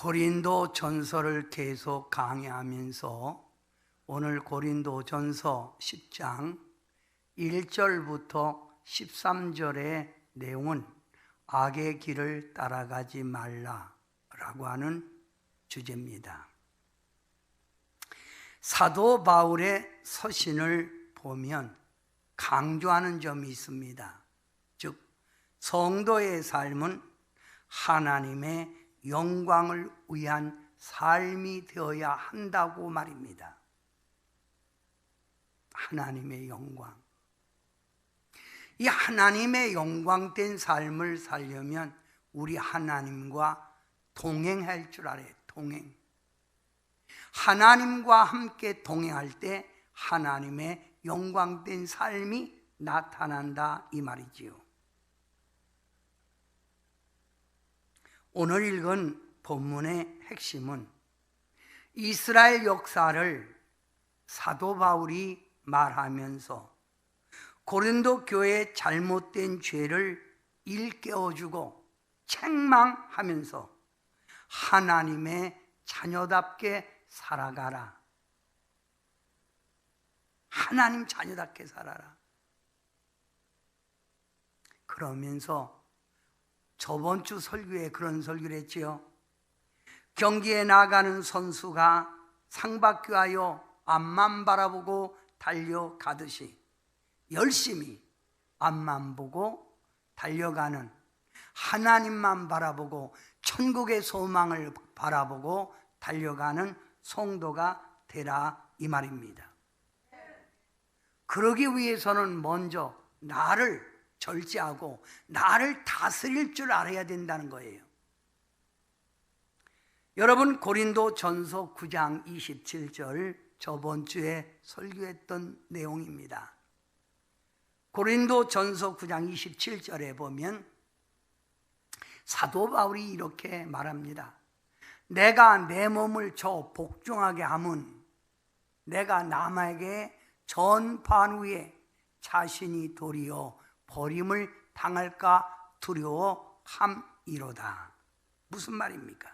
고린도 전서를 계속 강의하면서 오늘 고린도 전서 10장 1절부터 13절의 내용은 악의 길을 따라가지 말라라고 하는 주제입니다. 사도 바울의 서신을 보면 강조하는 점이 있습니다. 즉, 성도의 삶은 하나님의 영광을 위한 삶이 되어야 한다고 말입니다. 하나님의 영광. 이 하나님의 영광된 삶을 살려면 우리 하나님과 동행할 줄 알아요. 동행. 하나님과 함께 동행할 때 하나님의 영광된 삶이 나타난다 이 말이지요. 오늘 읽은 본문의 핵심은 이스라엘 역사를 사도 바울이 말하면서 고린도 교회의 잘못된 죄를 일깨워주고 책망하면서 하나님의 자녀답게 살아가라. 하나님 자녀답게 살아라. 그러면서 저번 주 설교에 그런 설교를 했지요. 경기에 나가는 선수가 상박교하여 앞만 바라보고 달려가듯이 열심히 앞만 보고 달려가는 하나님만 바라보고 천국의 소망을 바라보고 달려가는 성도가 되라 이 말입니다. 그러기 위해서는 먼저 나를 절제하고 나를 다스릴 줄 알아야 된다는 거예요. 여러분, 고린도 전서 9장 27절 저번 주에 설교했던 내용입니다. 고린도 전서 9장 27절에 보면 사도 바울이 이렇게 말합니다. 내가 내 몸을 저 복종하게 함은 내가 남에게 전파한 후에 자신이 도리어 버림을 당할까 두려워함이로다. 무슨 말입니까?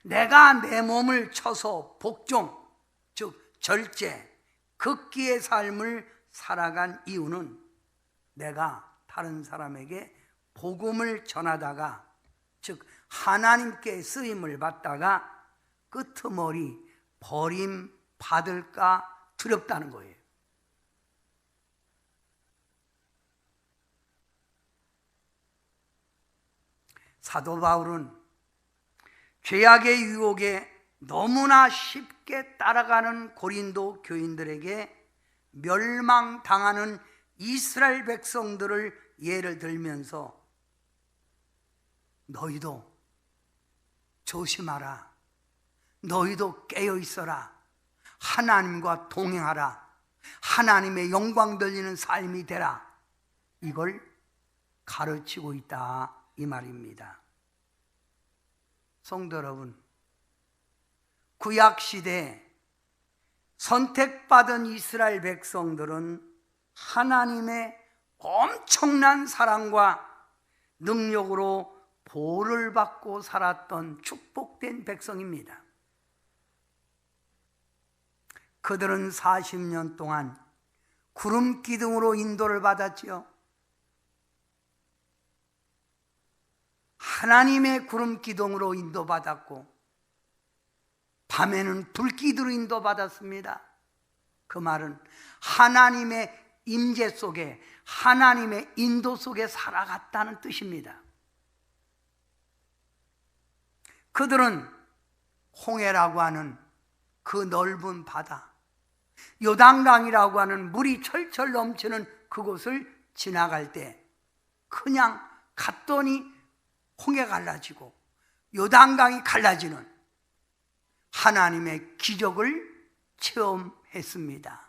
내가 내 몸을 쳐서 복종, 즉 절제, 극기의 삶을 살아간 이유는 내가 다른 사람에게 복음을 전하다가, 즉 하나님께 쓰임을 받다가 끄트머리 버림 받을까 두렵다는 거예요. 사도 바울은 죄악의 유혹에 너무나 쉽게 따라가는 고린도 교인들에게 멸망당하는 이스라엘 백성들을 예를 들면서 너희도 조심하라. 너희도 깨어 있어라. 하나님과 동행하라. 하나님의 영광 돌리는 삶이 되라. 이걸 가르치고 있다 이 말입니다. 성도 여러분, 구약시대에 선택받은 이스라엘 백성들은 하나님의 엄청난 사랑과 능력으로 보호를 받고 살았던 축복된 백성입니다. 그들은 40년 동안 구름 기둥으로 인도를 받았지요. 하나님의 구름 기둥으로 인도받았고 밤에는 불기둥으로 인도받았습니다. 그 말은 하나님의 임재 속에, 하나님의 인도 속에 살아갔다는 뜻입니다. 그들은 홍해라고 하는 그 넓은 바다, 요단강이라고 하는 물이 철철 넘치는 그곳을 지나갈 때 그냥 갔더니 홍해가 갈라지고 요단강이 갈라지는 하나님의 기적을 체험했습니다.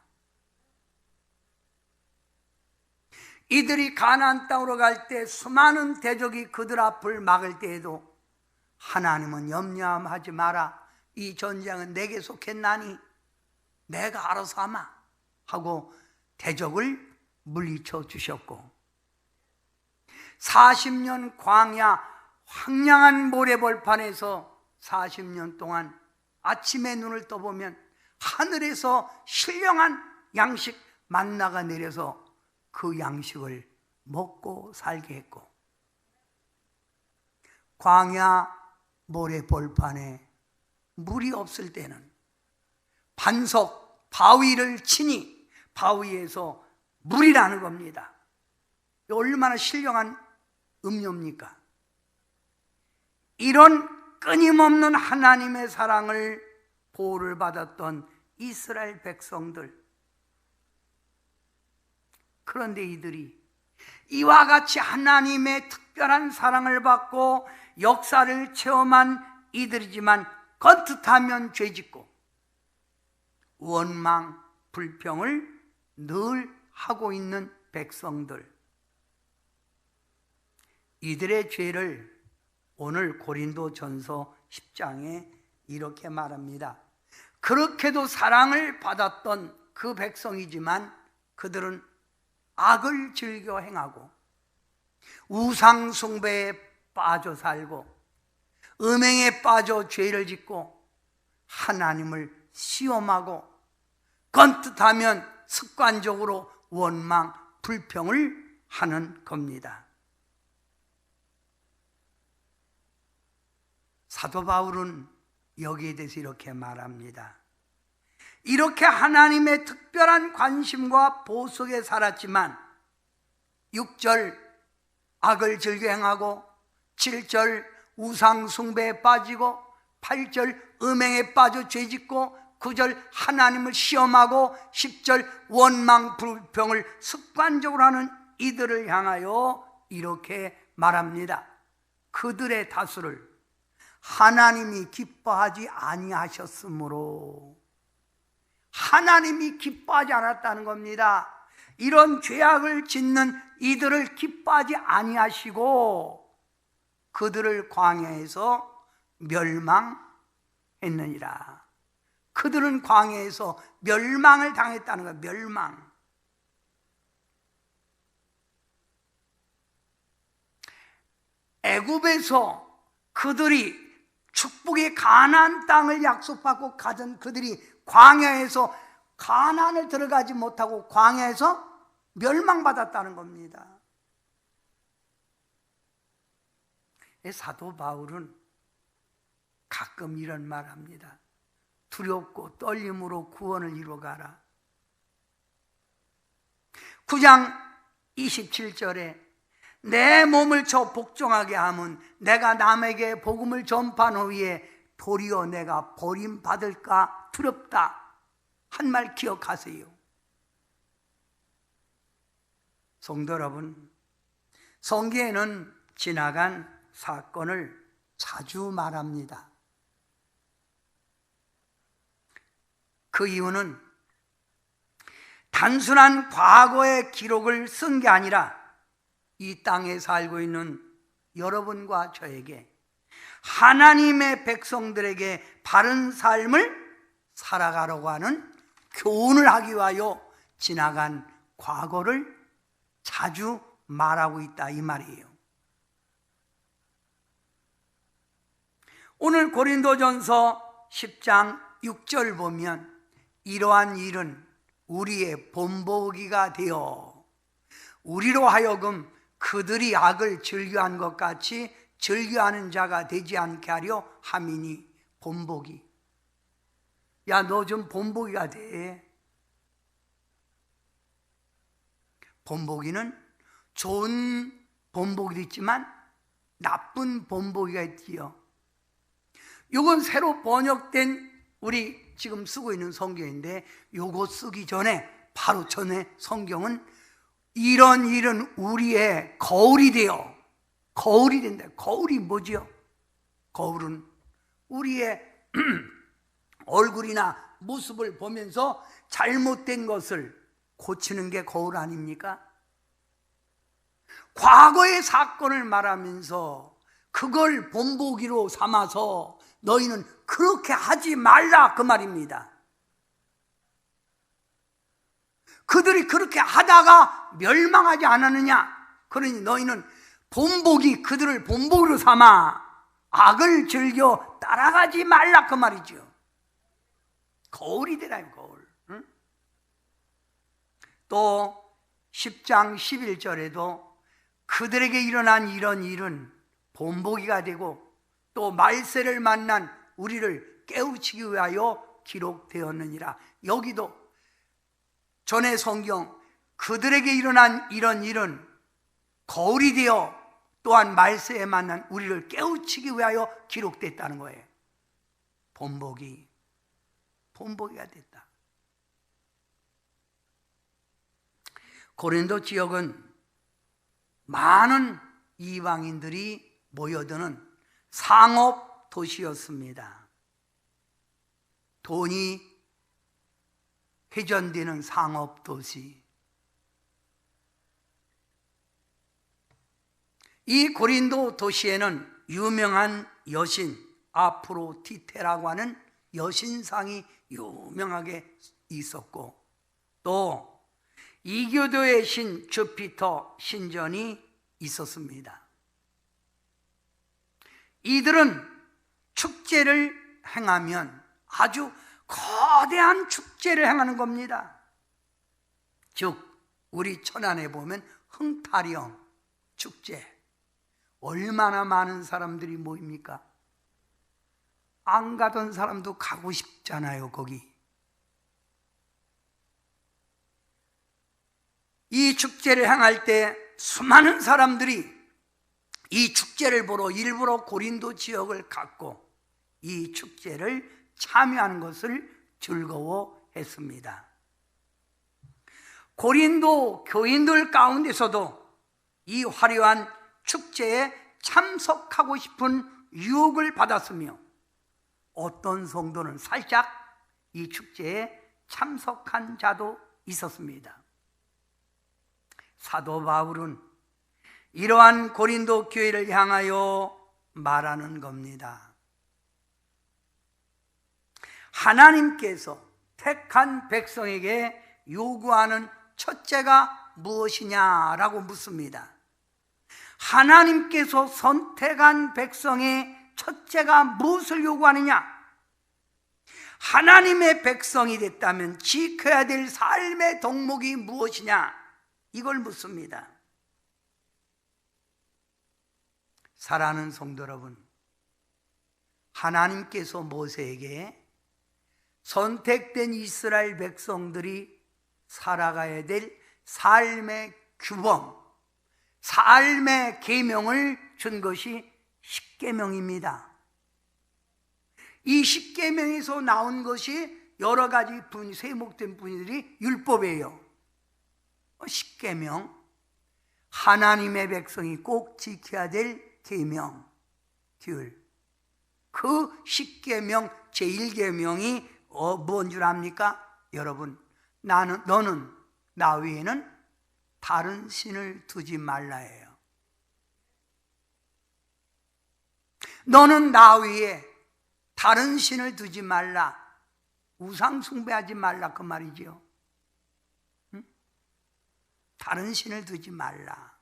이들이 가나안 땅으로 갈 때 수많은 대적이 그들 앞을 막을 때에도 하나님은 염려하지 마라. 이 전쟁은 내게 속했나니 내가 알아서 하마 하고 대적을 물리쳐 주셨고 40년 광야 황량한 모래벌판에서 40년 동안 아침에 눈을 떠보면 하늘에서 신령한 양식 만나가 내려서 그 양식을 먹고 살게 했고, 광야 모래벌판에 물이 없을 때는 반석 바위를 치니 바위에서 물이 나는 겁니다. 얼마나 신령한 음료입니까? 이런 끊임없는 하나님의 사랑을 보호를 받았던 이스라엘 백성들, 그런데 이들이 이와 같이 하나님의 특별한 사랑을 받고 역사를 체험한 이들이지만 겉뜻하면 죄짓고 원망, 불평을 늘 하고 있는 백성들, 이들의 죄를 오늘 고린도전서 10장에 이렇게 말합니다. 그렇게도 사랑을 받았던 그 백성이지만 그들은 악을 즐겨 행하고 우상 숭배에 빠져 살고 음행에 빠져 죄를 짓고 하나님을 시험하고 건 뜻하면 습관적으로 원망, 불평을 하는 겁니다. 사도 바울은 여기에 대해서 이렇게 말합니다. 이렇게 하나님의 특별한 관심과 보호 속에 살았지만 6절 악을 즐겨 행하고 7절 우상 숭배에 빠지고 8절 음행에 빠져 죄짓고 9절 하나님을 시험하고 10절 원망 불평을 습관적으로 하는 이들을 향하여 이렇게 말합니다. 그들의 다수를 하나님이 기뻐하지 아니하셨으므로, 하나님이 기뻐하지 않았다는 겁니다. 이런 죄악을 짓는 이들을 기뻐하지 아니하시고 그들을 광야에서 멸망했느니라. 그들은 광야에서 멸망을 당했다는 거예요. 멸망. 애굽에서 그들이 축복의 가나안 땅을 약속받고 가던 그들이 광야에서 가나안을 들어가지 못하고 광야에서 멸망받았다는 겁니다. 사도 바울은 가끔 이런 말 합니다. 두렵고 떨림으로 구원을 이루어가라. 9장 27절에 내 몸을 저 복종하게 하면 내가 남에게 복음을 전파한 후에 도리어 내가 버림받을까 두렵다 한 말 기억하세요. 성도 여러분, 성경에는 지나간 사건을 자주 말합니다. 그 이유는 단순한 과거의 기록을 쓴 게 아니라 이 땅에 살고 있는 여러분과 저에게, 하나님의 백성들에게 바른 삶을 살아가려고 하는 교훈을 하기 위하여 지나간 과거를 자주 말하고 있다 이 말이에요. 오늘 고린도전서 10장 6절 보면 이러한 일은 우리의 본보기가 되어 우리로 하여금 그들이 악을 즐겨한 것 같이 즐겨하는 자가 되지 않게 하려 함이니. 본보기. 야, 너 좀 본보기가 돼. 본보기는 좋은 본보기도 있지만 나쁜 본보기가 있지요. 이건 새로 번역된 우리 지금 쓰고 있는 성경인데, 요거 쓰기 전에 바로 전에 성경은 이런 일은 우리의 거울이 되어, 거울이 된다. 거울이 뭐지요? 거울은 우리의 얼굴이나 모습을 보면서 잘못된 것을 고치는 게 거울 아닙니까? 과거의 사건을 말하면서 그걸 본보기로 삼아서 너희는 그렇게 하지 말라 그 말입니다. 그들이 그렇게 하다가 멸망하지 않았느냐? 그러니 너희는 본보기, 그들을 본보기로 삼아 악을 즐겨 따라가지 말라 그 말이죠. 거울이 되라요, 거울. 응? 또 10장 11절에도 그들에게 일어난 이런 일은 본보기가 되고 또 말세를 만난 우리를 깨우치기 위하여 기록되었느니라. 여기도 전의 성경 그들에게 일어난 이런 일은 거울이 되어 또한 말세에 만난 우리를 깨우치기 위하여 기록됐다는 거예요. 본보기가 됐다. 고린도 지역은 많은 이방인들이 모여드는 상업 도시였습니다. 돈이 회전되는 상업 도시. 이 고린도 도시에는 유명한 여신 아프로디테라고 하는 여신상이 유명하게 있었고, 또 이교도의 신 주피터 신전이 있었습니다. 이들은 축제를 행하면 아주 거대한 축제를 행하는 겁니다. 즉 우리 천안에 보면 흥타령 축제, 얼마나 많은 사람들이 모입니까? 안 가던 사람도 가고 싶잖아요. 거기 이 축제를 행할 때 수많은 사람들이 이 축제를 보러 일부러 고린도 지역을 갔고 이 축제를 참여하는 것을 즐거워했습니다. 고린도 교인들 가운데서도 이 화려한 축제에 참석하고 싶은 유혹을 받았으며 어떤 성도는 살짝 이 축제에 참석한 자도 있었습니다. 사도 바울은 이러한 고린도 교회를 향하여 말하는 겁니다. 하나님께서 택한 백성에게 요구하는 첫째가 무엇이냐라고 묻습니다. 하나님께서 선택한 백성의 첫째가 무엇을 요구하느냐? 하나님의 백성이 됐다면 지켜야 될 삶의 덕목이 무엇이냐? 이걸 묻습니다. 사랑하는 성도 여러분, 하나님께서 모세에게 선택된 이스라엘 백성들이 살아가야 될 삶의 규범, 삶의 계명을 준 것이 십계명입니다. 이 십계명에서 나온 것이 여러 가지 세목된 분들이 율법이에요. 십계명, 하나님의 백성이 꼭 지켜야 될 계명, 그 십계명 제1계명이 뭔 줄 압니까? 여러분, 너는 나 외에는 다른 신을 두지 말라예요. 너는 나 외에 다른 신을 두지 말라, 우상 숭배하지 말라 그 말이죠. 응? 다른 신을 두지 말라.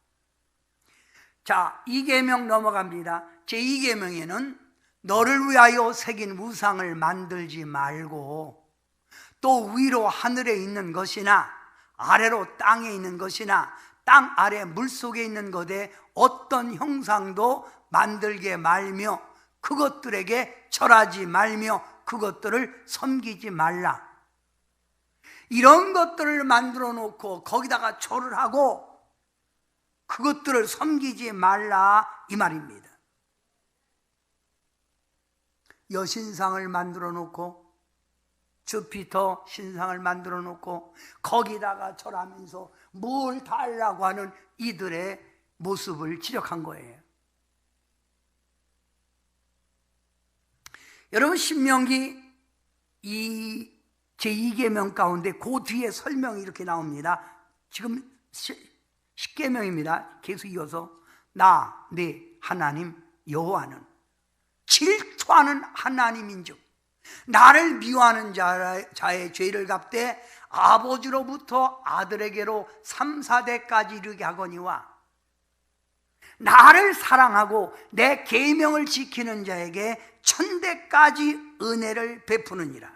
자, 2계명 넘어갑니다. 제2계명에는 너를 위하여 새긴 우상을 만들지 말고 또 위로 하늘에 있는 것이나 아래로 땅에 있는 것이나 땅 아래 물속에 있는 것에 어떤 형상도 만들게 말며 그것들에게 절하지 말며 그것들을 섬기지 말라. 이런 것들을 만들어 놓고 거기다가 절을 하고 그것들을 섬기지 말라 이 말입니다. 여신상을 만들어 놓고 주피터 신상을 만들어 놓고 거기다가 절하면서 뭘 달라고 하는 이들의 모습을 지적한 거예요. 여러분, 신명기 이 제2계명 가운데 그 뒤에 설명이 이렇게 나옵니다. 지금 10계명입니다. 계속 이어서 나, 네 하나님 여호와는 질투하는 하나님인즉 나를 미워하는 자의 죄를 갚되 아버지로부터 아들에게로 3, 4대까지 이르게 하거니와 나를 사랑하고 내 계명을 지키는 자에게 천대까지 은혜를 베푸느니라.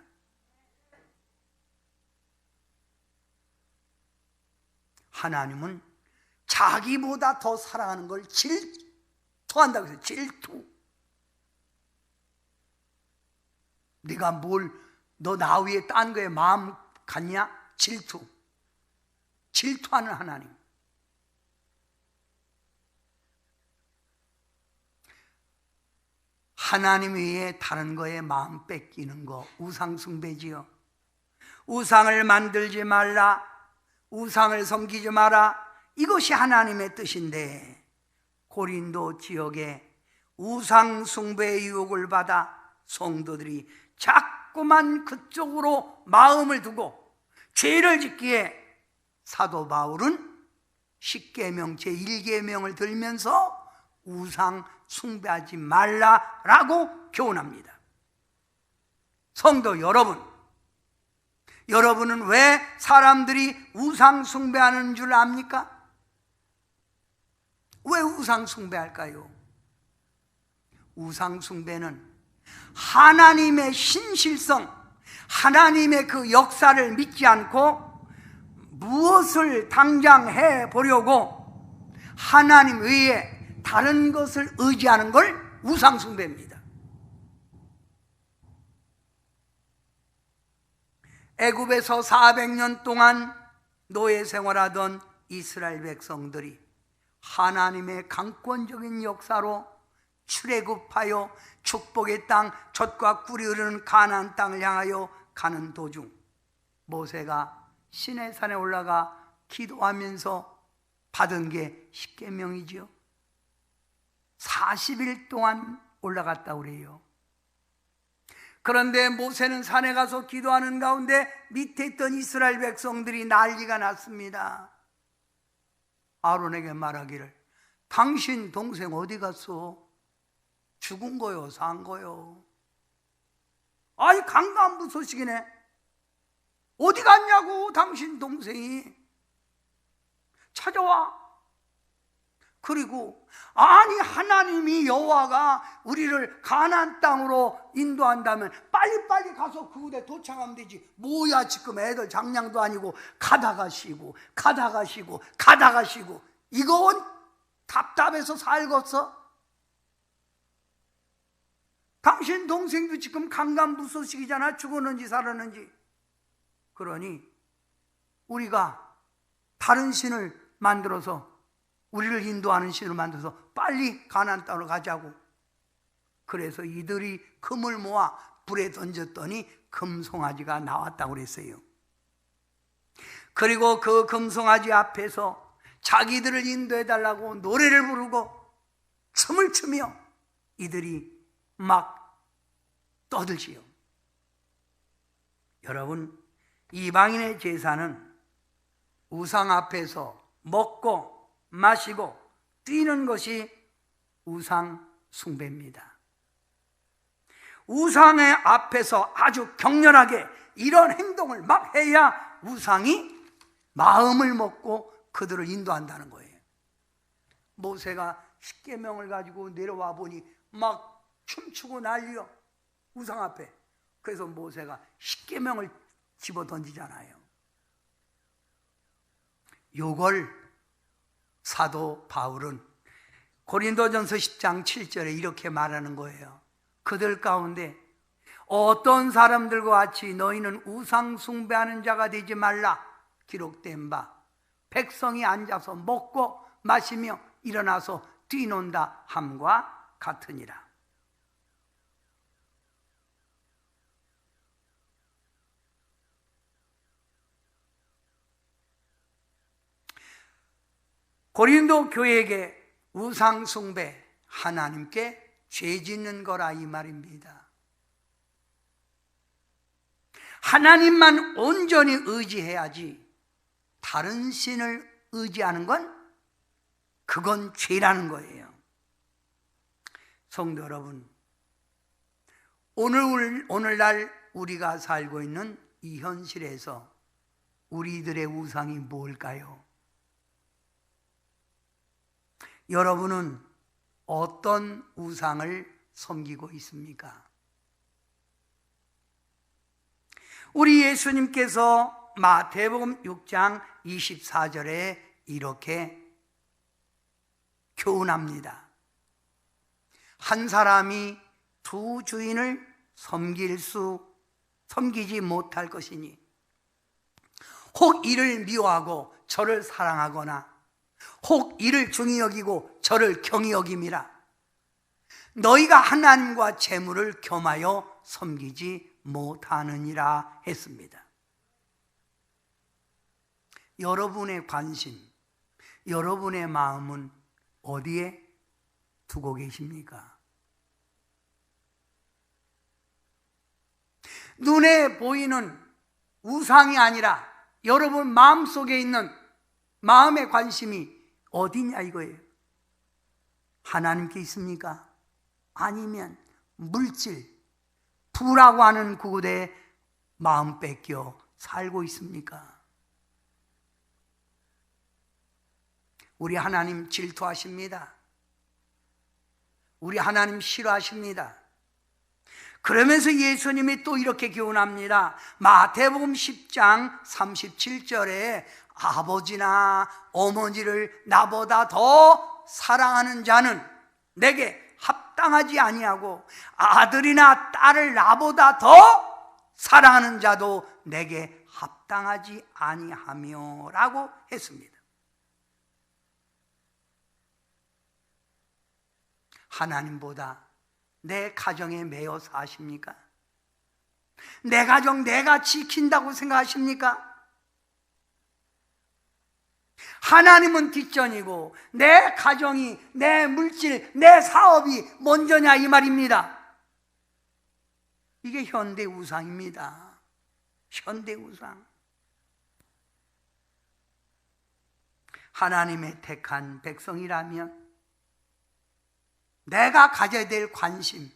하나님은 자기보다 더 사랑하는 걸 질투한다고 해서 질투. 네가 너 나 위에 딴 거에 마음 갖냐? 질투. 질투하는 하나님. 하나님 외에 다른 거에 마음 뺏기는 거 우상 숭배지요. 우상을 만들지 말라, 우상을 섬기지 마라, 이것이 하나님의 뜻인데 고린도 지역에 우상 숭배의 유혹을 받아 성도들이 자꾸만 그쪽으로 마음을 두고 죄를 짓기에 사도 바울은 십계명 제1계명을 들면서 우상 숭배하지 말라라고 교훈합니다. 성도 여러분, 여러분은 왜 사람들이 우상 숭배하는 줄 압니까? 왜 우상 숭배할까요? 우상 숭배는 하나님의 신실성, 하나님의 그 역사를 믿지 않고 무엇을 당장 해보려고 하나님 외에 다른 것을 의지하는 걸 우상 숭배입니다. 애굽에서 400년 동안 노예 생활하던 이스라엘 백성들이 하나님의 강권적인 역사로 출애굽하여 축복의 땅, 젖과 꿀이 흐르는 가나안 땅을 향하여 가는 도중 모세가 시내산에 올라가 기도하면서 받은 게 십계명이지요. 40일 동안 올라갔다고 그래요. 그런데 모세는 산에 가서 기도하는 가운데 밑에 있던 이스라엘 백성들이 난리가 났습니다. 아론에게 말하기를, 당신 동생 어디 갔어? 죽은 거요, 산 거요? 아니 강간부소식이네. 어디 갔냐고, 당신 동생이. 찾아와. 그리고 아니 하나님이 여호와가 우리를 가나안 땅으로 인도한다면 빨리빨리 가서 그곳에 도착하면 되지. 뭐야 지금 애들 장량도 아니고 가다가 쉬고 이건 답답해서 살겠어? 당신 동생도 지금 강간부소식이잖아. 죽었는지 살았는지. 그러니 우리가 다른 신을 만들어서 우리를 인도하는 신을 만들어서 빨리 가나안 땅으로 가자고. 그래서 이들이 금을 모아 불에 던졌더니 금송아지가 나왔다고 그랬어요. 그리고 그 금송아지 앞에서 자기들을 인도해달라고 노래를 부르고 춤을 추며 이들이 막 떠들지요. 여러분, 이방인의 제사는 우상 앞에서 먹고 마시고 뛰는 것이 우상 숭배입니다. 우상의 앞에서 아주 격렬하게 이런 행동을 막 해야 우상이 마음을 먹고 그들을 인도한다는 거예요. 모세가 십계명을 가지고 내려와 보니 막 춤추고 난리요, 우상 앞에. 그래서 모세가 십계명을 집어 던지잖아요. 요걸 사도 바울은 고린도전서 10장 7절에 이렇게 말하는 거예요. 그들 가운데 어떤 사람들과 같이 너희는 우상 숭배하는 자가 되지 말라. 기록된 바 백성이 앉아서 먹고 마시며 일어나서 뛰논다 함과 같으니라. 고린도 교회에게 우상 숭배, 하나님께 죄 짓는 거라 이 말입니다. 하나님만 온전히 의지해야지 다른 신을 의지하는 건 그건 죄라는 거예요. 성도 여러분, 오늘날 우리가 살고 있는 이 현실에서 우리들의 우상이 뭘까요? 여러분은 어떤 우상을 섬기고 있습니까? 우리 예수님께서 마태복음 6장 24절에 이렇게 교훈합니다. 한 사람이 두 주인을 섬기지 못할 것이니 혹 이를 미워하고 저를 사랑하거나 혹 이를 중히 여기고 저를 경히 여김이라. 너희가 하나님과 재물을 겸하여 섬기지 못하느니라 했습니다. 여러분의 관심, 여러분의 마음은 어디에 두고 계십니까? 눈에 보이는 우상이 아니라 여러분 마음속에 있는 마음의 관심이 어디냐 이거예요. 하나님께 있습니까? 아니면 물질, 부라고 하는 그곳에 마음 뺏겨 살고 있습니까? 우리 하나님 질투하십니다. 우리 하나님 싫어하십니다. 그러면서 예수님이 또 이렇게 교훈합니다. 마태복음 10장 37절에 아버지나 어머니를 나보다 더 사랑하는 자는 내게 합당하지 아니하고 아들이나 딸을 나보다 더 사랑하는 자도 내게 합당하지 아니하며 라고 했습니다. 하나님보다 내 가정에 매여 사십니까? 내 가정 내가 지킨다고 생각하십니까? 하나님은 뒷전이고 내 가정이, 내 물질, 내 사업이 먼저냐 이 말입니다. 이게 현대 우상입니다. 현대 우상. 하나님의 택한 백성이라면 내가 가져야 될 관심,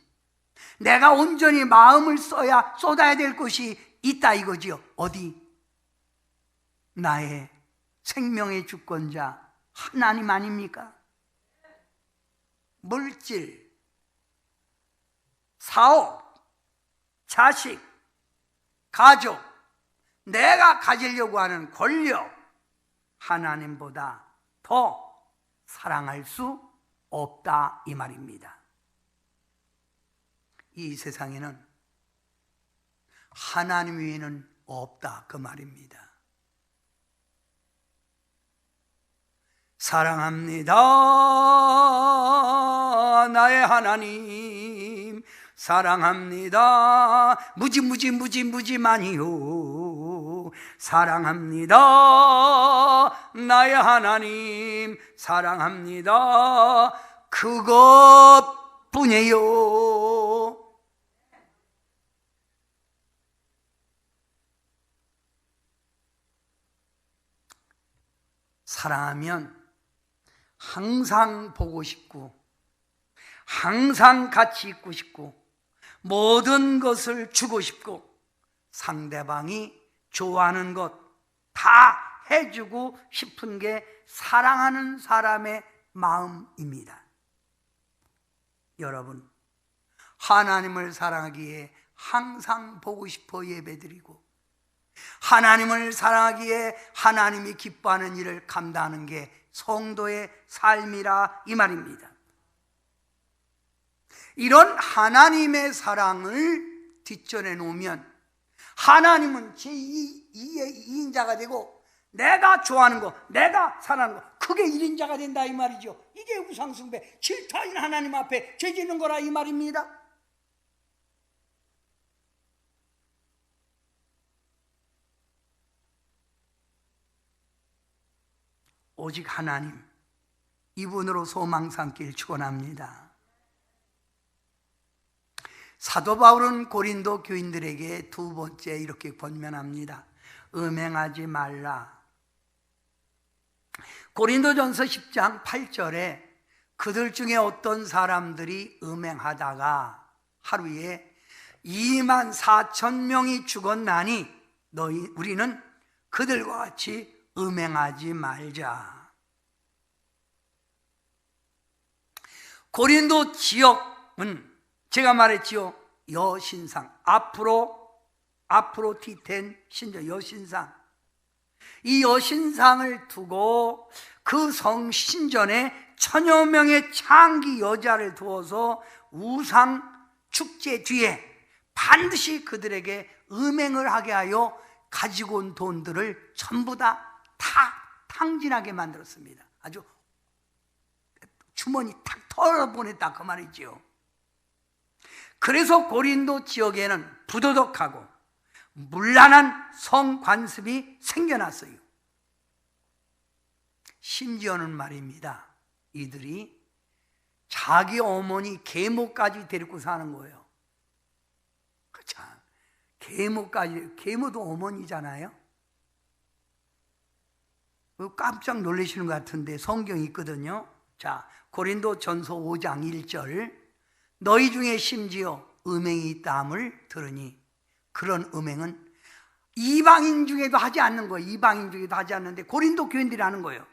내가 온전히 마음을 쏟아야 될 것이 있다 이거지요. 어디? 나의 생명의 주권자 하나님 아닙니까? 물질, 사업, 자식, 가족, 내가 가지려고 하는 권력, 하나님보다 더 사랑할 수 없다 이 말입니다. 이 세상에는 하나님 외에는 없다 그 말입니다. 사랑합니다 나의 하나님, 사랑합니다 무지 많이요. 사랑합니다 나의 하나님, 사랑합니다 그것뿐이에요. 사랑하면 항상 보고 싶고 항상 같이 있고 싶고 모든 것을 주고 싶고 상대방이 좋아하는 것 다 해주고 싶은 게 사랑하는 사람의 마음입니다. 여러분, 하나님을 사랑하기에 항상 보고 싶어 예배드리고 하나님을 사랑하기에 하나님이 기뻐하는 일을 감당하는 게 성도의 삶이라 이 말입니다. 이런 하나님의 사랑을 뒷전에 놓으면 하나님은 제2인자가 되고 내가 좋아하는 거, 내가 사랑하는 거 그게 1인자가 된다 이 말이죠. 이게 우상숭배, 질투하는 하나님 앞에 죄짓는 거라 이 말입니다. 오직 하나님, 이분으로 소망 삼길 축원합니다. 사도 바울은 고린도 교인들에게 두 번째 이렇게 권면합니다. 음행하지 말라. 고린도전서 10장 8절에 그들 중에 어떤 사람들이 음행하다가 하루에 24,000명이 죽었나니 우리는 그들과 같이 음행하지 말자. 고린도 지역은 제가 말했지요. 여신상, 아프로디텐 신전, 여신상. 이 여신상을 두고 그 성신전에 천여 명의 창기 여자를 두어서 우상 축제 뒤에 반드시 그들에게 음행을 하게 하여 가지고 온 돈들을 전부 다 탕진하게 만들었습니다. 아주 주머니 탁 털어보냈다 그 말이죠. 그래서 고린도 지역에는 부도덕하고 문란한 성관습이 생겨났어요. 심지어는 말입니다, 이들이 자기 어머니 계모까지 데리고 사는 거예요. 참, 계모도 어머니잖아요. 깜짝 놀라시는 것 같은데 성경이 있거든요. 자, 고린도 전서 5장 1절, 너희 중에 심지어 음행이 있다함을 들으니, 그런 음행은 이방인 중에도 하지 않는 거예요. 이방인 중에도 하지 않는데 고린도 교인들이 하는 거예요.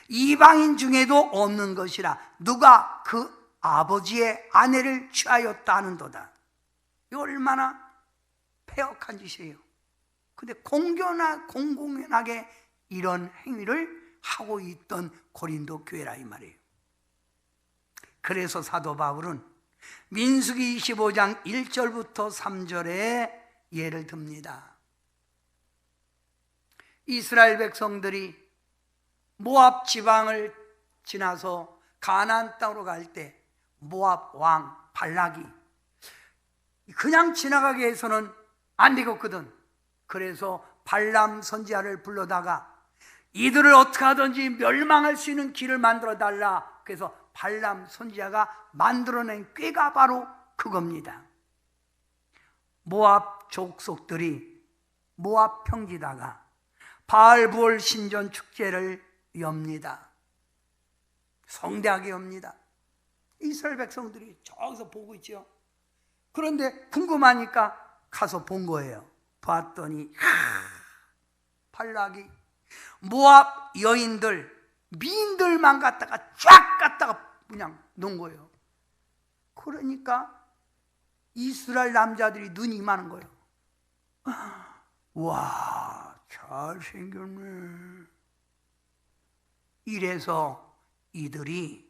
이방인 중에도 없는 것이라 누가 그 아버지의 아내를 취하였다 하는도다. 이거 얼마나 폐역한 짓이에요. 근데 공공연하게 이런 행위를 하고 있던 고린도 교회라 이 말이에요. 그래서 사도 바울은 민수기 25장 1절부터 3절에 예를 듭니다. 이스라엘 백성들이 모압 지방을 지나서 가나안 땅으로 갈 때 모압 왕 발락이 그냥 지나가게 해서는 안 되겠거든. 그래서 발람 선지자를 불러다가 이들을 어떻게 하든지 멸망할 수 있는 길을 만들어 달라. 그래서 발람 선지자가 만들어낸 꾀가 바로 그겁니다. 모압 족속들이 모압 평지다가 바알부올 신전 축제를 엽니다. 성대하게 엽니다. 이스라엘 백성들이 저기서 보고 있죠. 그런데 궁금하니까 가서 본 거예요. 봤더니 발락이 모압 여인들, 미인들만 갖다가 쫙 갖다가 그냥 놓은 거예요. 그러니까 이스라엘 남자들이 눈이 많은 거예요. 와, 잘생겼네. 이래서 이들이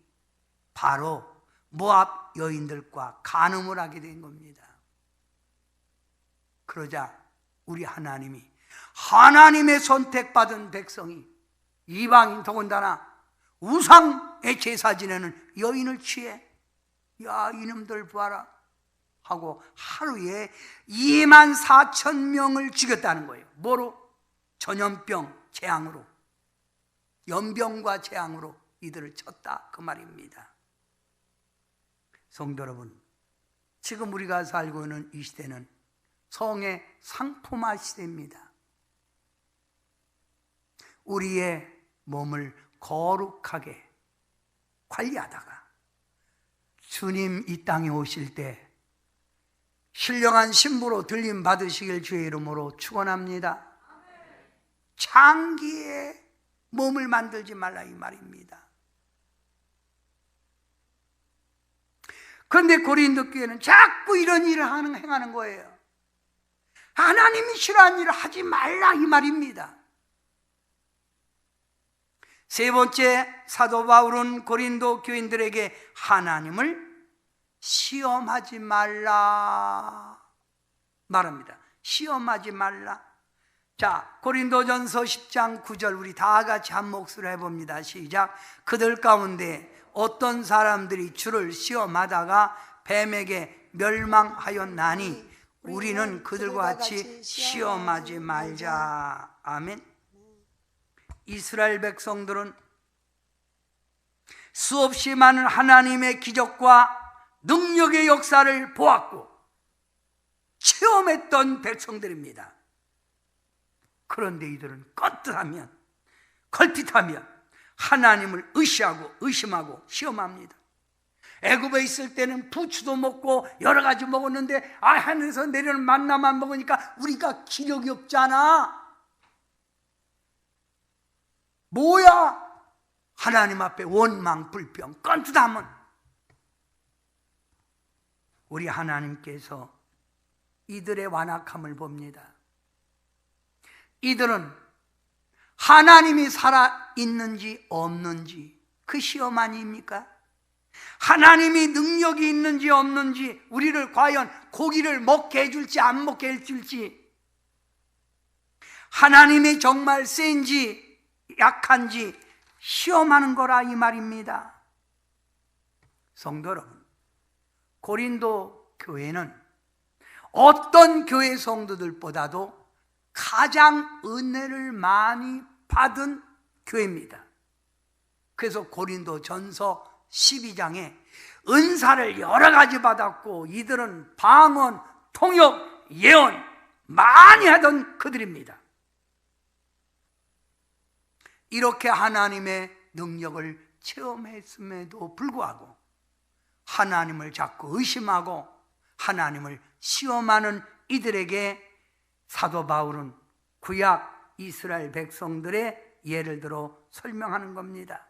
바로 모압 여인들과 간음을 하게 된 겁니다. 그러자 우리 하나님의 선택받은 백성이 이방인 더군다나 우상의 제사 지내는 여인을 취해, 야 이놈들 봐라 하고 하루에 24,000명을 죽였다는 거예요. 뭐로? 전염병, 재앙으로, 연병과 재앙으로 이들을 쳤다 그 말입니다. 성도 여러분, 지금 우리가 살고 있는 이 시대는 성의 상품화 시대입니다. 우리의 몸을 거룩하게 관리하다가 주님 이 땅에 오실 때 신령한 신부로 들림 받으시길 주의 이름으로 축원합니다. 창기에 몸을 만들지 말라 이 말입니다. 그런데 고린도 교회는 자꾸 이런 일을 행하는 거예요. 하나님이 싫어하는 일을 하지 말라 이 말입니다. 세 번째, 사도 바울은 고린도 교인들에게 하나님을 시험하지 말라 말합니다. 시험하지 말라. 자, 고린도전서 10장 9절 우리 다 같이 한 몫으로 해봅니다. 시작. 그들 가운데 어떤 사람들이 주를 시험하다가 뱀에게 멸망하였나니 우리는 그들과 같이 시험하지 말자. 아멘. 이스라엘 백성들은 수없이 많은 하나님의 기적과 능력의 역사를 보았고 체험했던 백성들입니다. 그런데 이들은 껐듯하면, 걸핏하면 하나님을 의심하고 시험합니다. 애굽에 있을 때는 부추도 먹고 여러 가지 먹었는데 하늘에서 내려오는 만나만 먹으니까 우리가 기력이 없잖아. 뭐야? 하나님 앞에 원망, 불평, 껐듯하면 우리 하나님께서 이들의 완악함을 봅니다. 이들은 하나님이 살아있는지 없는지 그 시험 아닙니까? 하나님이 능력이 있는지 없는지, 우리를 과연 고기를 먹게 해줄지 안 먹게 해줄지, 하나님이 정말 센지 약한지 시험하는 거라 이 말입니다. 성도 여러분, 고린도 교회는 어떤 교회 성도들보다도 가장 은혜를 많이 받은 교회입니다. 그래서 고린도 전서 12장에 은사를 여러 가지 받았고, 이들은 방언, 통역, 예언 많이 하던 그들입니다. 이렇게 하나님의 능력을 체험했음에도 불구하고 하나님을 자꾸 의심하고 하나님을 시험하는 이들에게 사도 바울은 구약 이스라엘 백성들의 예를 들어 설명하는 겁니다.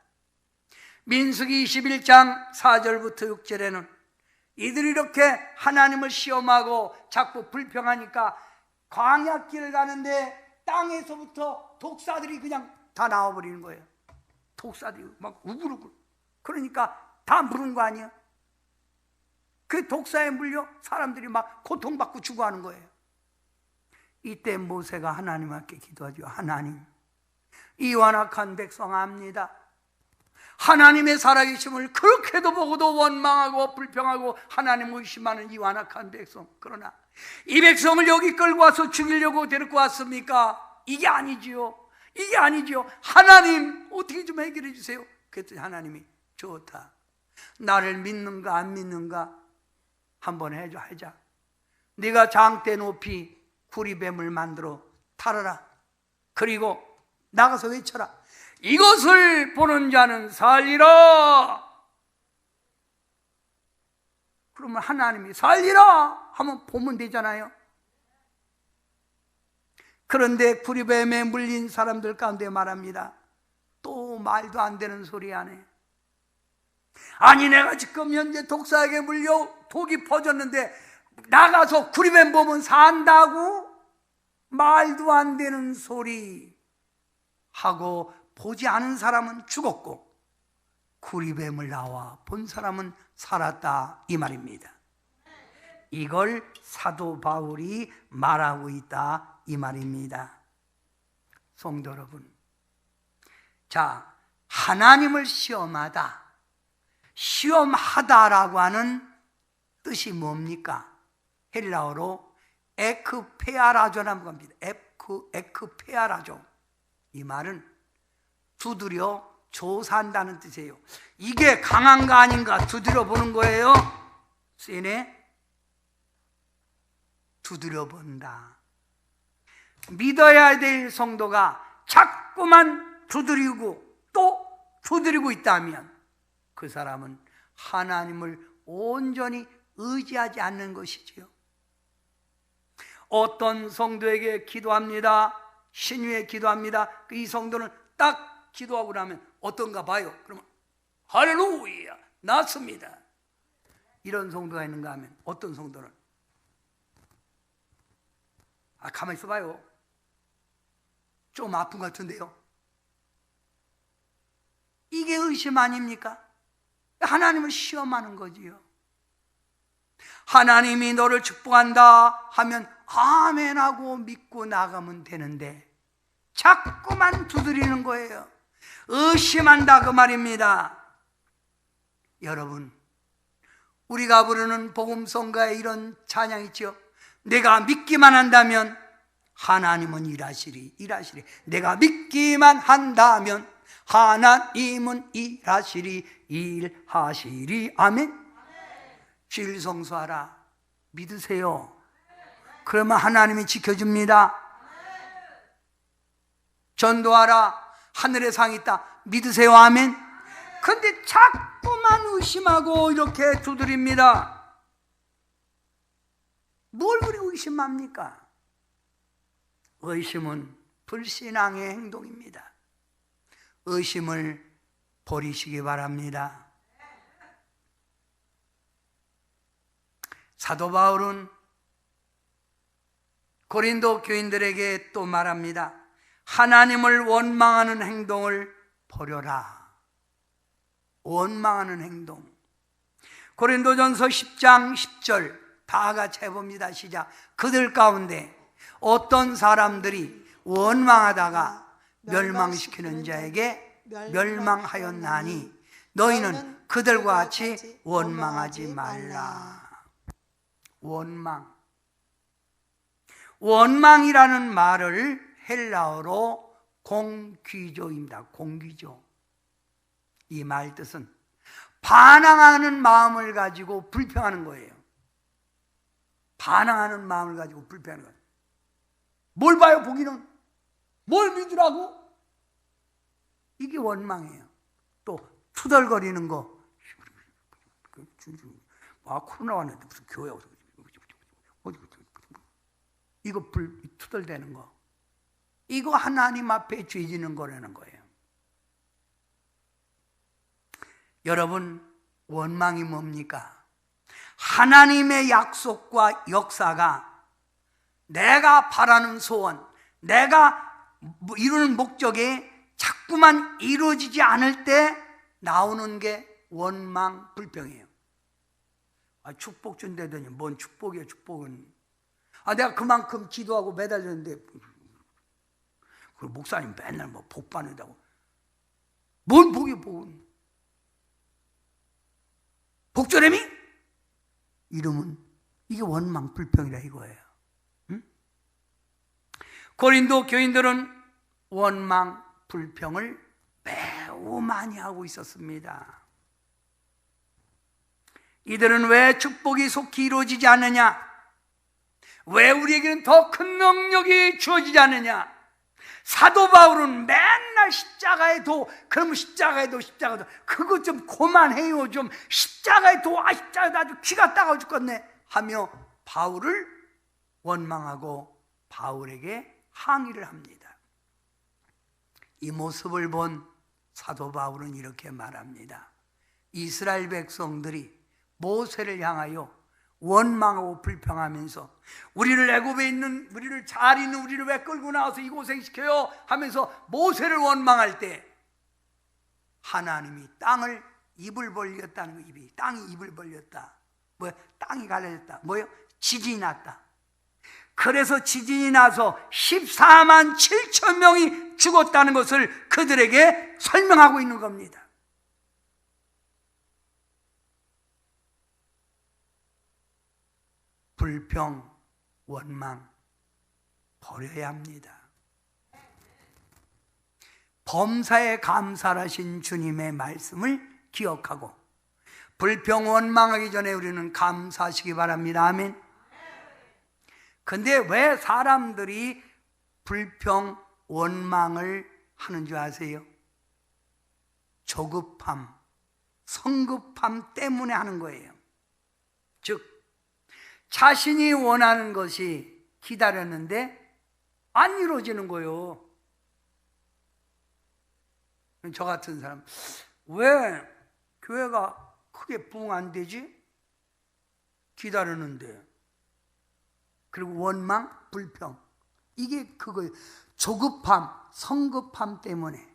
민수기 21장 4절부터 6절에는 이들이 이렇게 하나님을 시험하고 자꾸 불평하니까 광야길을 가는데 땅에서부터 독사들이 그냥 다 나와버리는 거예요. 독사들이 막 우글우글. 그러니까 다 물은 거 아니에요? 그 독사에 물려 사람들이 막 고통받고 죽어가는 거예요. 이때 모세가 하나님 앞에 기도하죠. 하나님, 이 완악한 백성 압니다. 하나님의 살아계심을 그렇게도 보고도 원망하고 불평하고 하나님 의심하는 이 완악한 백성, 그러나 이 백성을 여기 끌고 와서 죽이려고 데리고 왔습니까? 이게 아니지요. 이게 아니지요. 하나님 어떻게 좀 해결해 주세요. 그랬더니 하나님이 좋다. 나를 믿는가 안 믿는가 한번 하자. 네가 장대 높이 구리뱀을 만들어 탈아라. 그리고 나가서 외쳐라. 이것을 보는 자는 살리라. 그러면 하나님이 살리라 하면 보면 되잖아요. 그런데 구리뱀에 물린 사람들 가운데 말합니다. 또 말도 안 되는 소리 하네. 아니, 내가 지금 현재 독사에게 물려 독이 퍼졌는데 나가서 구리뱀 보면 산다고? 말도 안 되는 소리 하고 보지 않은 사람은 죽었고 구리뱀을 나와 본 사람은 살았다, 이 말입니다. 이걸 사도 바울이 말하고 있다, 이 말입니다. 성도 여러분, 자, 하나님을 시험하다라고 하는 뜻이 뭡니까? 헬라어로 에크페아라조라는 겁니다. 에크페아라조. 이 말은 두드려 조사한다는 뜻이에요. 이게 강한가 아닌가 두드려 보는 거예요. 세네? 두드려 본다. 믿어야 될 성도가 자꾸만 두드리고 또 두드리고 있다면 그 사람은 하나님을 온전히 의지하지 않는 것이지요. 어떤 성도에게 기도합니다. 신유에 기도합니다. 이 성도는 딱 기도하고 나면 어떤가 봐요. 그러면 할렐루야, 낫습니다. 이런 성도가 있는가 하면 어떤 성도는 가만히 있어봐요. 좀 아픈 것 같은데요. 이게 의심 아닙니까? 하나님을 시험하는 거지요. 하나님이 너를 축복한다 하면 아멘하고 믿고 나가면 되는데 자꾸만 두드리는 거예요. 의심한다, 그 말입니다. 여러분, 우리가 부르는 복음성가에 이런 찬양 있죠. 내가 믿기만 한다면 하나님은 일하시리. 내가 믿기만 한다면 하나님은 일하시리. 아멘. 주일 성수하라. 믿으세요. 그러면 하나님이 지켜줍니다. 전도하라. 하늘에 상이 있다. 믿으세요. 아멘. 근데 자꾸만 의심하고 이렇게 두드립니다. 뭘 그리 의심합니까? 의심은 불신앙의 행동입니다. 의심을 버리시기 바랍니다. 사도 바울은 고린도 교인들에게 또 말합니다. 하나님을 원망하는 행동을 버려라. 원망하는 행동. 고린도전서 10장 10절 다 같이 해봅니다. 시작. 그들 가운데 어떤 사람들이 원망하다가 멸망시키는 자에게 멸망하였나니 너희는 그들과 같이 원망하지 말라. 원망. 원망이라는 말을 헬라어로 공귀조입니다. 공귀조. 이 말 뜻은 반항하는 마음을 가지고 불평하는 거예요. 반항하는 마음을 가지고 불평하는 거예요. 뭘 봐요, 보기는? 뭘 믿으라고? 이게 원망이에요. 또 투덜거리는 거. 아, 코로나 왔는데 무슨 교회 와서 이거 투덜대는 거. 이거 하나님 앞에 죄 지는 거라는 거예요. 여러분, 원망이 뭡니까? 하나님의 약속과 역사가 내가 바라는 소원, 내가 이루는 목적에 자꾸만 이루어지지 않을 때 나오는 게 원망, 불평이에요. 아, 축복 준다더니 뭔 축복이에요, 축복은. 아, 내가 그만큼 기도하고 매달렸는데 그 목사님 맨날 뭐 복 받는다고. 뭔 복이 복은? 복조рем이? 이러면 이게 원망, 불평이라 이거예요. 응? 고린도 교인들은 원망, 불평을 매우 많이 하고 있었습니다. 이들은 왜 축복이 속히 이루어지지 않느냐? 왜 우리에게는 더 큰 능력이 주어지지 않느냐? 사도 바울은 맨날 십자가에 도, 그러면 십자가에 도, 십자가에 도, 그것 좀 그만해요. 좀 십자가에 도, 아, 십자가에 도 아주 귀가 따가워 죽겠네 하며 바울을 원망하고 바울에게 항의를 합니다. 이 모습을 본 사도 바울은 이렇게 말합니다. 이스라엘 백성들이 모세를 향하여 원망하고 불평하면서 우리를 애굽에 있는, 우리를 잘 있는 우리를 왜 끌고 나와서 이 고생시켜요 하면서 모세를 원망할 때 하나님이 땅을 입을 벌렸다는 거. 입이, 땅이 입을 벌렸다. 뭐야? 땅이 갈라졌다. 뭐예요? 지진이 났다. 그래서 지진이 나서 14만 7천 명이 죽었다는 것을 그들에게 설명하고 있는 겁니다. 불평, 원망 버려야 합니다. 범사에 감사하신 주님의 말씀을 기억하고 불평, 원망하기 전에 우리는 감사하시기 바랍니다. 아멘. 근데 왜 사람들이 불평, 원망을 하는 줄 아세요? 조급함, 성급함 때문에 하는 거예요. 즉 자신이 원하는 것이 기다렸는데 안 이루어지는 거예요. 저 같은 사람, 왜 교회가 크게 부흥 안 되지? 기다렸는데. 그리고 원망, 불평. 이게 그거예요. 조급함, 성급함 때문에.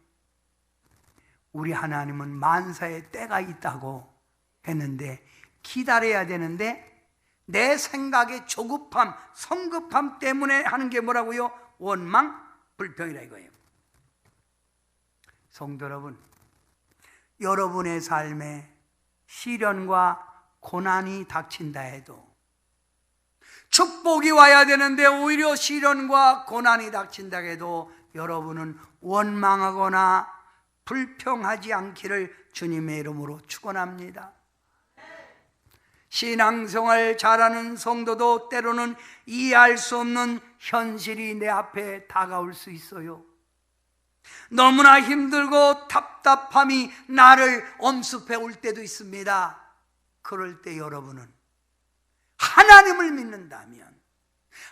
우리 하나님은 만사의 때가 있다고 했는데 기다려야 되는데 내 생각의 조급함, 성급함 때문에 하는 게 뭐라고요? 원망, 불평이라 이거예요. 성도 여러분, 여러분의 삶에 시련과 고난이 닥친다 해도 축복이 와야 되는데 오히려 시련과 고난이 닥친다 해도 여러분은 원망하거나 불평하지 않기를 주님의 이름으로 축원합니다. 신앙생활 잘하는 성도도 때로는 이해할 수 없는 현실이 내 앞에 다가올 수 있어요. 너무나 힘들고 답답함이 나를 엄습해 올 때도 있습니다. 그럴 때 여러분은 하나님을 믿는다면,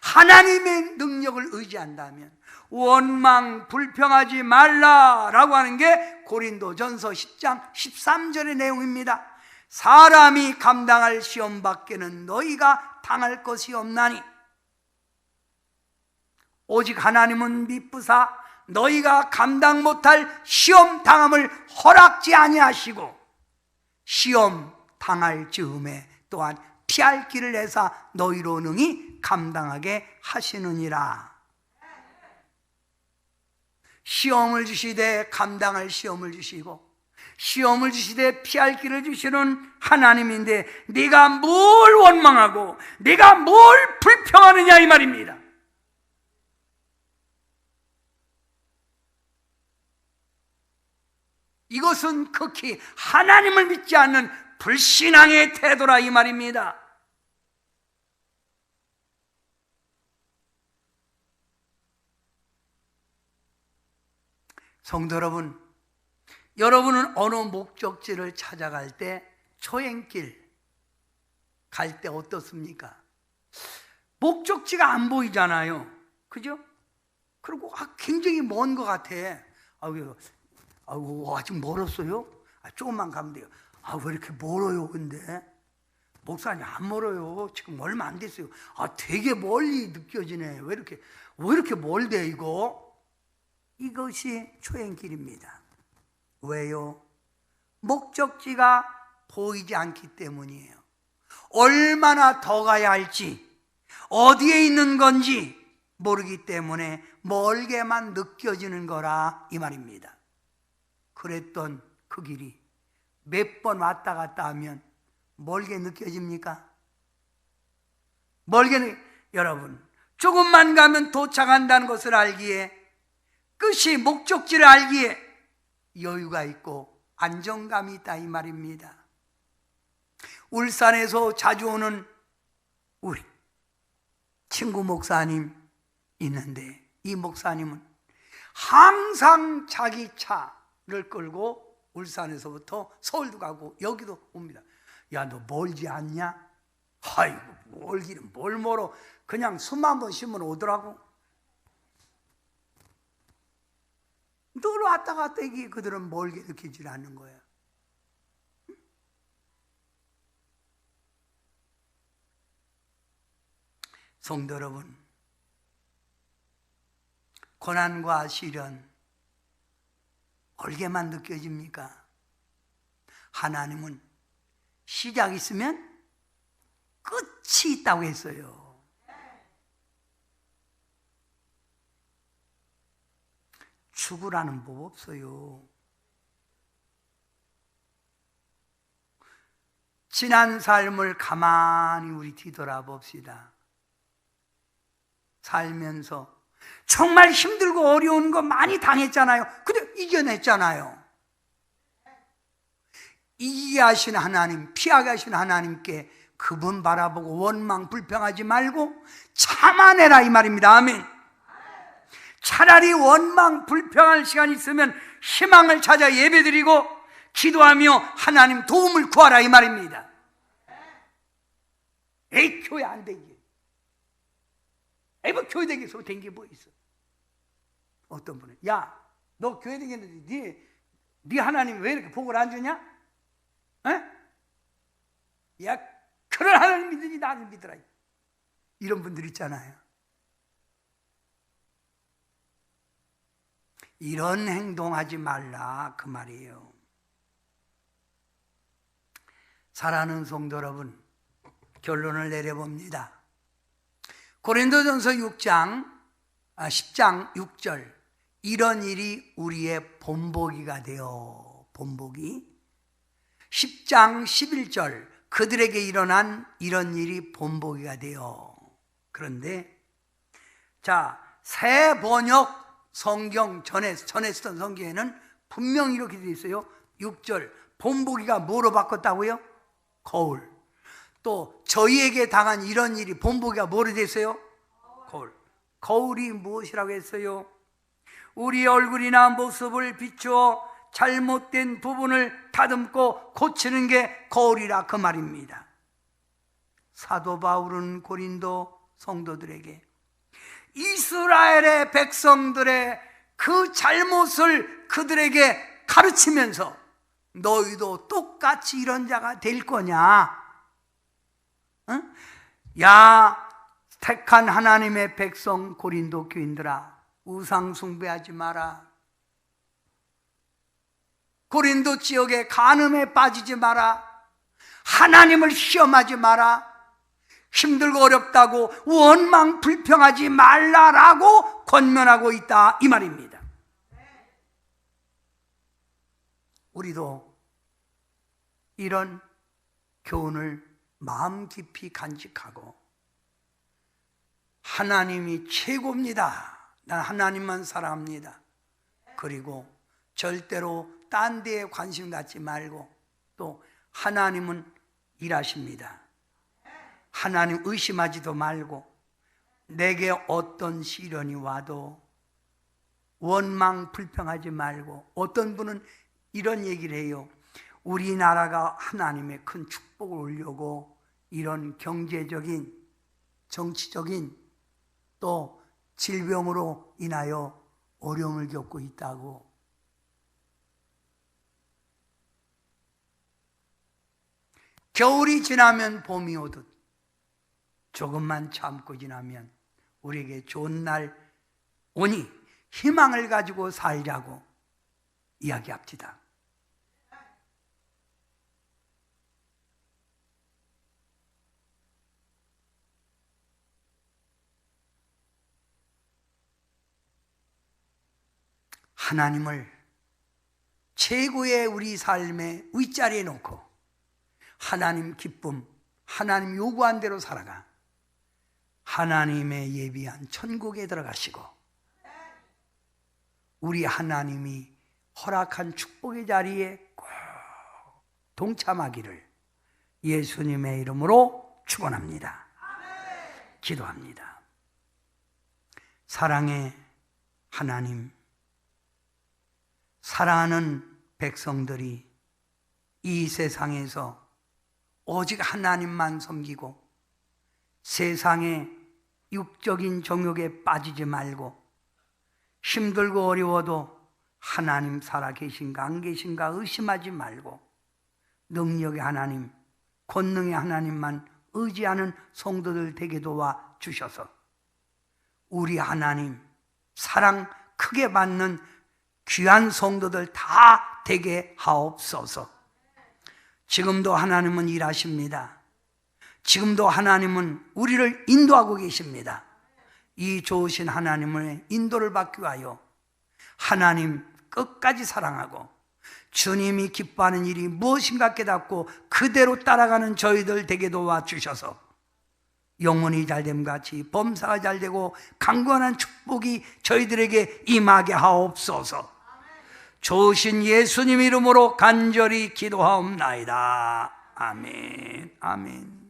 하나님의 능력을 의지한다면 원망, 불평하지 말라라고 하는 게 고린도전서 10장 13절의 내용입니다. 사람이 감당할 시험 밖에는 너희가 당할 것이 없나니 오직 하나님은 미쁘사 너희가 감당 못할 시험 당함을 허락지 아니하시고 시험 당할 즈음에 또한 피할 길을 내사 너희로 능히 감당하게 하시느니라. 시험을 주시되 감당할 시험을 주시고 시험을 주시되 피할 길을 주시는 하나님인데 네가 뭘 원망하고 네가 뭘 불평하느냐 이 말입니다. 이것은 극히 하나님을 믿지 않는 불신앙의 태도라 이 말입니다. 성도 여러분, 여러분은 어느 목적지를 찾아갈 때 초행길 갈 때 어떻습니까? 목적지가 안 보이잖아요. 그죠? 그리고 굉장히 먼 것 같아. 아직 멀었어요? 조금만 가면 돼요. 왜 이렇게 멀어요 근데? 목사님 안 멀어요. 지금 얼마 안 됐어요. 되게 멀리 느껴지네. 왜 이렇게 멀대 이거? 이것이 초행길입니다. 왜요? 목적지가 보이지 않기 때문이에요. 얼마나 더 가야 할지, 어디에 있는 건지 모르기 때문에 멀게만 느껴지는 거라 이 말입니다. 그랬던 그 길이 몇 번 왔다 갔다 하면 멀게 느껴집니까? 여러분, 조금만 가면 도착한다는 것을 알기에, 끝이 목적지를 알기에 여유가 있고 안정감이 있다 이 말입니다. 울산에서 자주 오는 우리 친구 목사님 있는데, 이 목사님은 항상 자기 차를 끌고 울산에서부터 서울도 가고 여기도 옵니다. 야, 너 멀지 않냐? 아이고, 멀기는 뭘 멀어. 그냥 숨 한 번 쉬면 오더라고. 늘 왔다 갔다 이게 그들은 멀게 느끼질 않는 거예요. 성도 여러분, 고난과 시련 멀게만 느껴집니까? 하나님은 시작이 있으면 끝이 있다고 했어요. 죽으라는 법 없어요. 지난 삶을 가만히 우리 뒤돌아봅시다. 살면서 정말 힘들고 어려운 거 많이 당했잖아요. 근데 이겨냈잖아요. 이기게 하신 하나님, 피하게 하신 하나님께 그분 바라보고 원망 불평하지 말고 참아내라 이 말입니다. 아멘. 차라리 원망 불평할 시간이 있으면 희망을 찾아 예배드리고 기도하며 하나님 도움을 구하라 이 말입니다. 에이, 교회 안 되게. 에이, 뭐 교회 다니면서 된 게 뭐 있어? 어떤 분은, 야, 너 교회 다니는데 네 하나님 왜 이렇게 복을 안 주냐? 에? 야, 그런 하나님 믿으니 나를 믿으라. 이런 분들 있잖아요. 이런 행동하지 말라 그 말이에요. 사랑하는 성도 여러분, 결론을 내려봅니다. 고린도전서 10장 6절, 이런 일이 우리의 본보기가 되어, 본보기. 10장 11절, 그들에게 일어난 이런 일이 본보기가 되어. 그런데 새 번역 성경 전에 쓰던 성경에는 분명히 이렇게 되어 있어요. 6절, 본보기가 뭐로 바꿨다고요? 거울. 또 저희에게 당한 이런 일이 본보기가 뭐로 됐어요? 거울. 거울이 무엇이라고 했어요? 우리 얼굴이나 모습을 비추어 잘못된 부분을 다듬고 고치는 게 거울이라 그 말입니다. 사도 바울은 고린도 성도들에게 이스라엘의 백성들의 그 잘못을 그들에게 가르치면서 너희도 똑같이 이런 자가 될 거냐? 응? 야, 택한 하나님의 백성 고린도 교인들아, 우상 숭배하지 마라. 고린도 지역의 간음에 빠지지 마라. 하나님을 시험하지 마라. 힘들고 어렵다고 원망 불평하지 말라라고 권면하고 있다, 이 말입니다. 우리도 이런 교훈을 마음 깊이 간직하고 하나님이 최고입니다. 난 하나님만 사랑합니다. 그리고 절대로 딴 데에 관심 갖지 말고 또 하나님은 일하십니다. 하나님 의심하지도 말고 내게 어떤 시련이 와도 원망 불평하지 말고, 어떤 분은 이런 얘기를 해요. 우리나라가 하나님의 큰 축복을 올려고 이런 경제적인, 정치적인 또 질병으로 인하여 어려움을 겪고 있다고. 겨울이 지나면 봄이 오듯 조금만 참고 지나면 우리에게 좋은 날 오니 희망을 가지고 살자고 이야기합시다. 하나님을 최고의 우리 삶의 윗자리에 놓고 하나님 기쁨, 하나님 요구한 대로 살아가 하나님의 예비한 천국에 들어가시고 우리 하나님이 허락한 축복의 자리에 꼭 동참하기를 예수님의 이름으로 축원합니다. 기도합니다. 사랑의 하나님, 사랑하는 백성들이 이 세상에서 오직 하나님만 섬기고 세상의 육적인 정욕에 빠지지 말고 힘들고 어려워도 하나님 살아계신가 안 계신가 의심하지 말고 능력의 하나님, 권능의 하나님만 의지하는 성도들 되게 도와 주셔서 우리 하나님 사랑 크게 받는 귀한 성도들 다 되게 하옵소서. 지금도 하나님은 일하십니다. 지금도 하나님은 우리를 인도하고 계십니다. 이 좋으신 하나님의 인도를 받기 위하여 하나님 끝까지 사랑하고 주님이 기뻐하는 일이 무엇인가 깨닫고 그대로 따라가는 저희들 되게 도와주셔서 영혼이 잘됨 같이 범사가 잘되고 강건한 축복이 저희들에게 임하게 하옵소서. 좋으신 예수님 이름으로 간절히 기도하옵나이다. 아멘. 아멘.